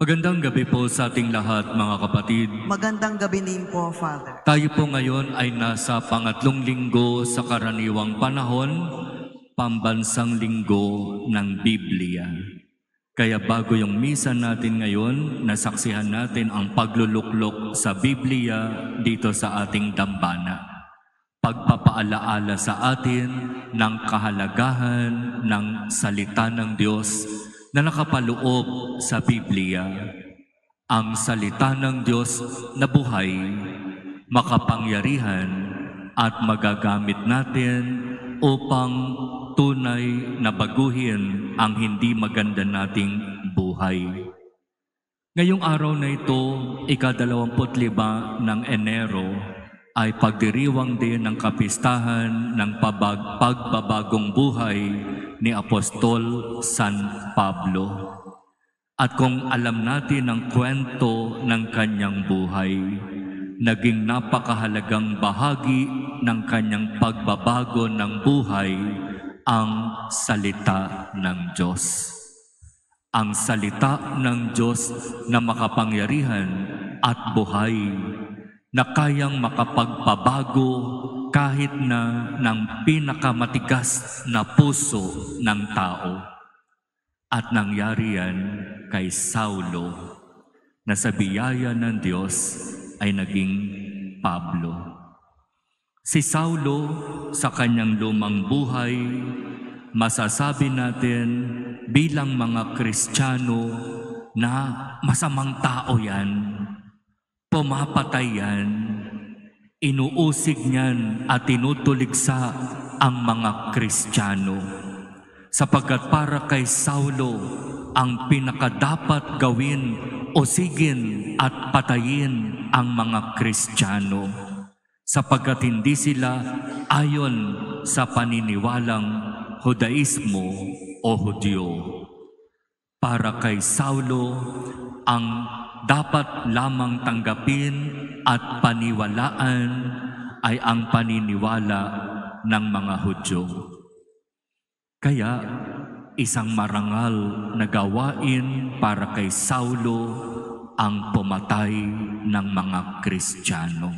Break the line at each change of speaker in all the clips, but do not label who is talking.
Magandang gabi po sa ating lahat, mga kapatid.
Magandang gabi din po, Father.
Tayo po ngayon ay nasa pangatlong linggo sa karaniwang panahon, pambansang linggo ng Biblia. Kaya bago yung misa natin ngayon, nasaksihan natin ang pagluluklok sa Biblia dito sa ating dambana. Pagpapaalaala sa atin ng kahalagahan ng salita ng Diyos na nakapaloob sa Biblia, ang salita ng Diyos na buhay, makapangyarihan at magagamit natin upang tunay na baguhin ang hindi maganda nating buhay. Ngayong araw na ito, ika-25 ng Enero, ay pagdiriwang din ng kapistahan ng pagbabagong buhay ni Apostol San Pablo. At kung alam natin ang kwento ng kanyang buhay, naging napakahalagang bahagi ng kanyang pagbabago ng buhay ang salita ng Diyos. Ang salita ng Diyos na makapangyarihan at buhay, na kayang makapagpabago kahit na ng pinakamatigas na puso ng tao. At nangyari yan kay Saulo, na sa biyaya ng Diyos ay naging Pablo. Si Saulo, sa kanyang lumang buhay, masasabi natin bilang mga Kristiyano na masamang tao yan. Pumapatay yan, inuusig niyan at tinutuligsa ang mga Kristiyano. Sapagkat para kay Saulo, ang pinakadapat gawin, usigin at patayin ang mga Kristiyano. Sapagkat hindi sila ayon sa paniniwalang Judaismo o Hudyo. Para kay Saulo, ang dapat lamang tanggapin at paniwalaan ay ang paniniwala ng mga Hudyo. Kaya isang marangal na gawain para kay Saulo ang pumatay ng mga Kristiyano.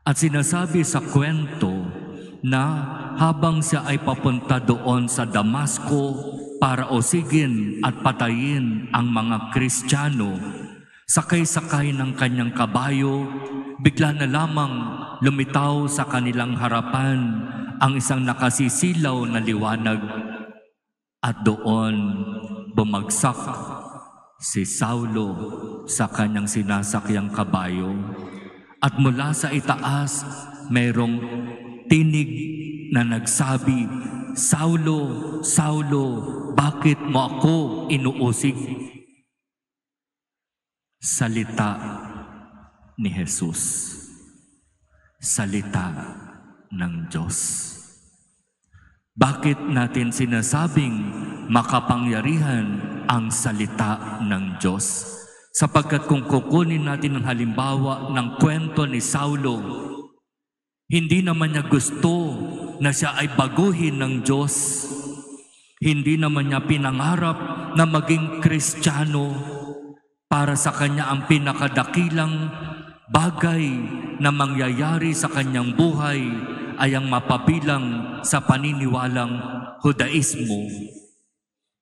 At sinasabi sa kwento na habang siya ay papunta doon sa Damasco para usigin at patayin ang mga Kristiyano, sakay-sakay ng kanyang kabayo, bigla na lamang lumitaw sa kanilang harapan ang isang nakasisilaw na liwanag, at doon bumagsak si Saulo sa kanyang sinasakyang kabayo. At mula sa itaas, mayroong tinig na nagsabi, "Saulo, Saulo, bakit mo ako inuusig?" Salita ni Jesus. Salita ng Diyos. Bakit natin sinasabing makapangyarihan ang salita ng Diyos? Sapagkat kung kukunin natin ang halimbawa ng kwento ni Saulo, hindi naman niya gusto na siya ay baguhin ng Diyos. Hindi naman niya pinangarap na maging Kristiyano. Para sa kanya ang pinakadakilang bagay na mangyayari sa kanyang buhay ay ang mapabilang sa paniniwalang Judaismo.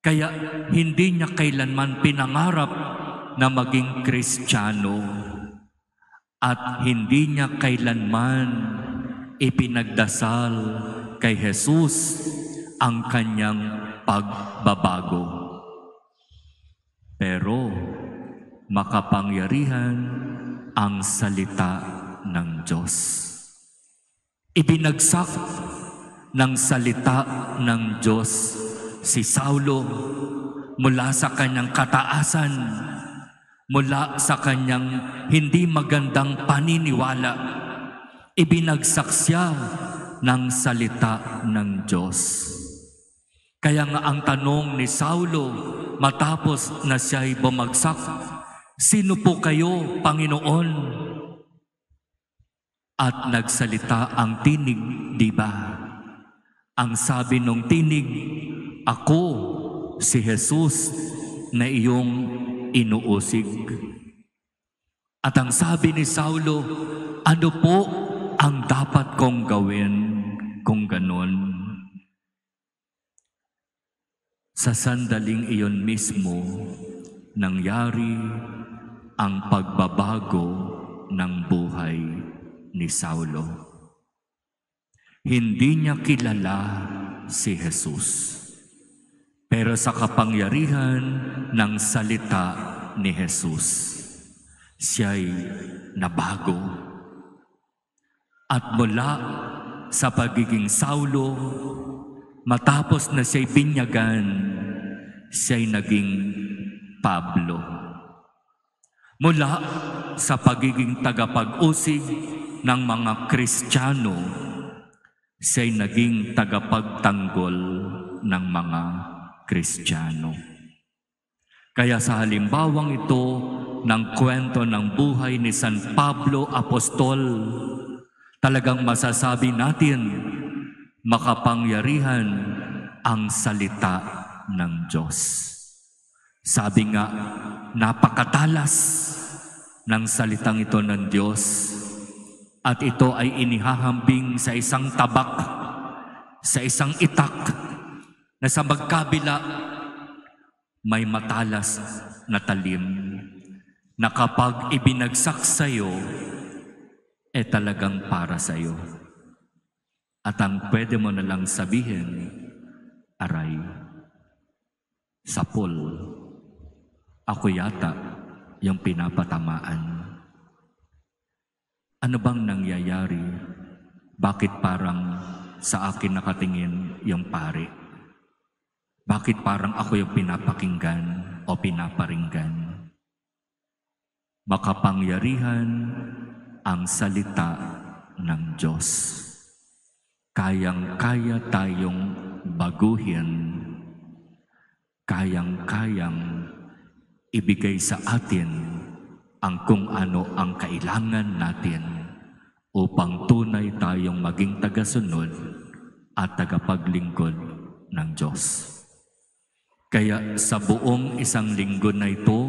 Kaya hindi niya kailanman pinangarap na maging Kristiyano. At hindi niya kailanman ipinagdasal kay Jesus ang kanyang pagbabago. Pero makapangyarihan ang salita ng Diyos. Ibinagsak ng salita ng Diyos si Saulo mula sa kanyang kataasan, mula sa kanyang hindi magandang paniniwala. Ibinagsak siya ng salita ng Diyos. Kaya nga ang tanong ni Saulo matapos na siya'y bumagsak, "Sino po kayo, Panginoon?" At nagsalita ang tinig, di ba? Ang sabi ng tinig, "Ako si Jesus na iyong inuusig. At ang sabi ni Saulo, ano po ang dapat kong gawin kung ganon? Sa sandaling iyon mismo, nangyari ang pagbabago ng buhay ni Saulo. Hindi niya kilala si Jesus. Pero sa kapangyarihan ng salita ni Jesus, siya'y nabago. At mula sa pagiging Saulo, matapos na siya'y binyagan, siya'y naging Pablo. Mula sa pagiging tagapag-usig ng mga Kristiyano, siya'y naging tagapagtanggol ng mga Kristiyano. Kaya sa halimbawang ito ng kwento ng buhay ni San Pablo Apostol, talagang masasabi natin, makapangyarihan ang salita ng Diyos. Sabi nga, napakatalas ng salitang ito ng Diyos at ito ay inihahambing sa isang tabak, sa isang itak na sa magkabila may matalas na talim na kapag ibinagsak sa iyo, talagang para sa iyo. At ang pwede mo na lang sabihin, aray, sapol, ako yata yung pinapatamaan. Ano bang nangyayari? Bakit parang sa akin nakatingin yung pare? Bakit parang ako yung pinapakinggan o pinaparinggan? Makapangyarihan ang salita ng Diyos. Kayang-kaya tayong baguhin. Kayang-kayang ibigay sa atin ang kung ano ang kailangan natin upang tunay tayong maging tagasunod at tagapaglingkod ng Diyos. Kaya sa buong isang linggo na ito,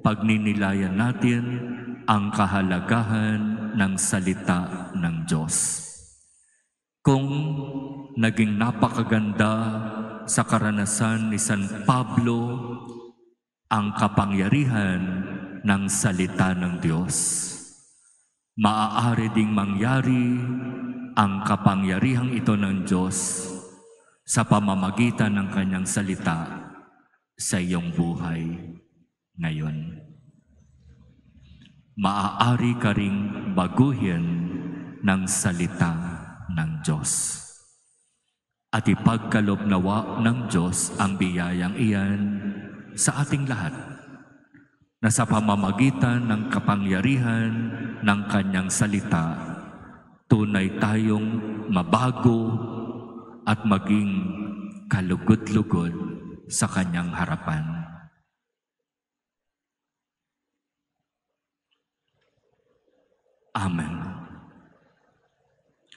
pagninilayan natin ang kahalagahan ng salita ng Diyos. Kung naging napakaganda sa karanasan ni San Pablo ang kapangyarihan ng salita ng Diyos, maaari ding mangyari ang kapangyarihang ito ng Diyos sa pamamagitan ng kanyang salita sa iyong buhay ngayon. Maaari ka ring baguhin ng salita ng Diyos. At ipagkaloob nawa ng Diyos ang biyayang iyan sa ating lahat, na sa pamamagitan ng kapangyarihan ng kanyang salita, tunay tayong mabago at maging kalugod-lugod sa kanyang harapan. Amen.